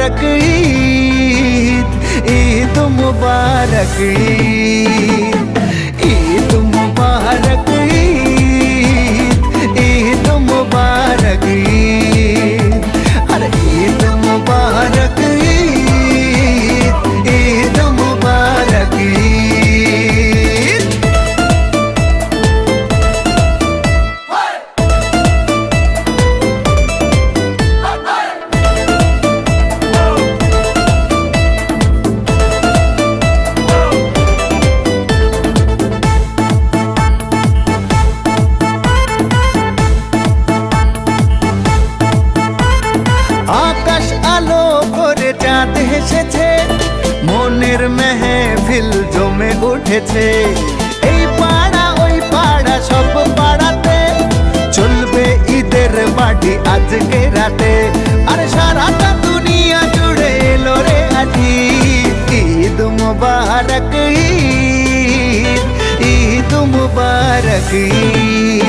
मुबारक ईद, ईद मुबारक ईद, ईद मुबारक ईद, ईद मुबारक ईद, अरे ईद मुबारक ईद, ईद मुबारक ईद। আকাশ আলো করে চাঁদ হেসেছে, মনের মেহফিল জমে উঠেছে। এই পাড়া ওই পাড়া সব পাড়াতে চলবে ঈদের বাড়ি আজকে রাতে। আরে সারাটা দুনিয়া জুড়ে এলো রে আজি ঈদ মুবারক ঈদ, ঈদ মুবারক ঈদ।